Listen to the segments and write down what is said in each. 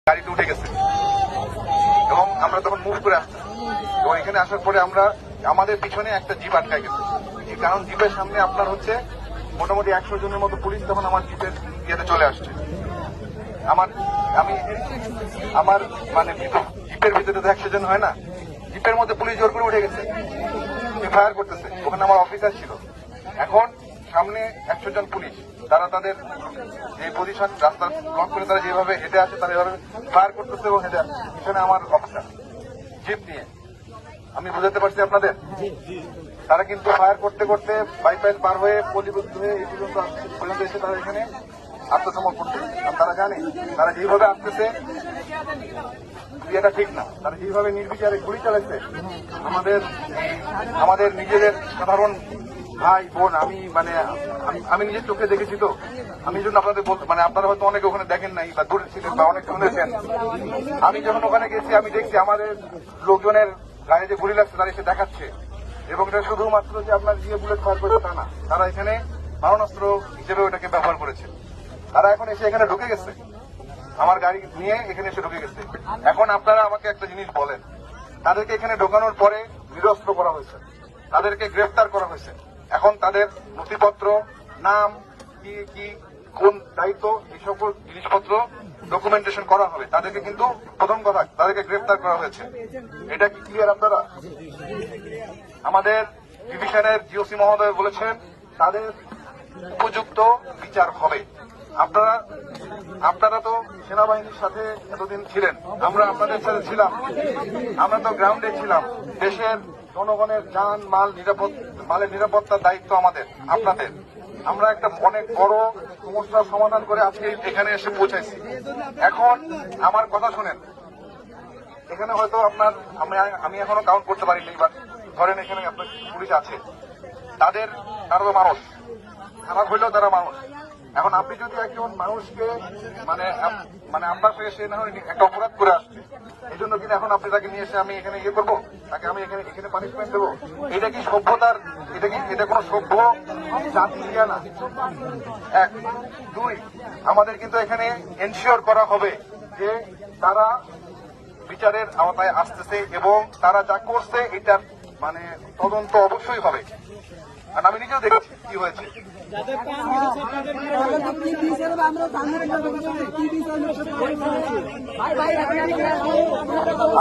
গাড়িতে উঠে গেছে এবং আমরা তখন মুভ করে আসছি এবং এখানে আসার পরে আমরা আমাদের পিছনে একটা জিপ আটকায় গেছে। এই কারণ জিপের সামনে আপনার হচ্ছে মোটামুটি 100 জনের মতো পুলিশ তখন আমার জিপের ইয়েতে চলে আসছে। আমার মানে জিপের ভিতরে তো 100 জন হয় না, জিপের মধ্যে পুলিশ জোর করে উঠে গেছে, ফায়ার করতেছে। ওখানে আমার অফিসার ছিল। এখন সামনে 100 জন পুলিশ, তারা তাদের যে পজিশন রাস্তা ব্লক করে তারা যেভাবে হেঁটে আসে তারা এভাবে ফায়ার করতেছে এবং হেঁটে আসছে। এখানে আমার অফিসার জিপ নিয়ে, আমি বুঝাতে পারছি আপনাদের। তারা কিন্তু ফায়ার করতে করতে বাইপাস পার হয়ে পল্লীবদ্ধ হয়ে এই পর্যন্ত এসে তারা এখানে আত্মসমর্পণ করছে। তারা জানে তারা যেভাবে আসতেছে এটা ঠিক না। তারা যেভাবে নির্বিচারে গুলি চালাচ্ছে আমাদের নিজেদের সাধারণ ভাই বোন, আমি নিজের চোখে দেখেছি। তো আমি এই জন্য আপনাদের বলতে, আপনারা হয়তো অনেকে ওখানে দেখেন নাই বা দূরে ছিলেন বা অনেক শুনেছেন। আমি যখন ওখানে গেছি আমি দেখছি আমাদের লোকজনের গায়ে যে গুলি লাগছে তারা এসে দেখাচ্ছে, এবং এটা শুধুমাত্র যে আপনার দিয়ে বুলেট ফায়ার করেছে তা না, তারা এখানে মারণাস্ত্র হিসেবে ওটাকে ব্যবহার করেছে। তারা এখন এসে এখানে ঢুকে গেছে, আমার গাড়ি নিয়ে এখানে এসে ঢুকে গেছে। এখন আপনারা আমাকে একটা জিনিস বলেন, তাদেরকে এখানে ঢোকানোর পরে নিরস্ত্র করা হয়েছে, তাদেরকে গ্রেফতার করা হয়েছে। এখন তাদের নথিপত্র, নাম, কি কি কোন দায়িত্ব, এই সকল জিনিসপত্র ডকুমেন্টেশন করা হবে। তাদেরকে কিন্তু প্রথম কথা তাদেরকে গ্রেফতার করা হয়েছে। এটা কি ক্লিয়ার আপনারা? আমাদের ডিভিশনের জিওসি মহোদয় বলেছেন তাদের উপযুক্ত বিচার হবে। আপনারা তো সেনাবাহিনীর সাথে এতদিন ছিলেন, আমরা আপনাদের সাথে ছিলাম, আমরা তো গ্রাউন্ডে ছিলাম। দেশের জনগণের যান মালের নিরাপত্তার দায়িত্ব আপনাদের। আমরা একটা অনেক বড় সমস্যার সমাধান করে আজকে এখানে এসে পৌঁছাইছি। এখন আমার কথা শুনেন, এখানে হয়তো আমি এখনো কাউন্ট করতে পারিনি, বা ধরেন এখানে আপনার পুলিশ আছে, তারা তো মানুষ, খারাপ হইলেও তারা মানুষ। এখন আপনি যদি একজন মানুষকে আপনার সঙ্গে সে না হয় একটা অপরাধ করে আসছে, এই জন্য কিন্তু এখন আপনি তাকে নিয়ে এসে আমি এখানে ইয়ে করবো, তাকে আমি এখানে পানিশমেন্ট দেবো? এটা কি সভ্যতার? এটা কোনো সভ্য জাতি ইয়া না। 1, 2, আমাদের কিন্তু এখানে এনশিওর করা হবে যে তারা বিচারের আওতায় আসতেছে এবং তারা যা করছে এটার তদন্ত অবশ্যই হবে। আর আমি নিজেও দেখেছি কি হয়েছে।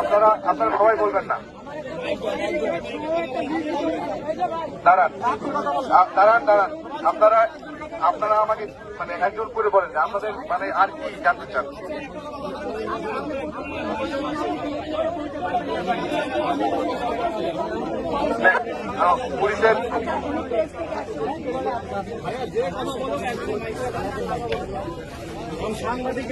আপনারা সবাই বলবেন না, দাঁড়ান। আপনারা আমাকে একজন করে বলেন যে আপনাদের আর কি জানতে চান। পুলিশের সাংবাদিক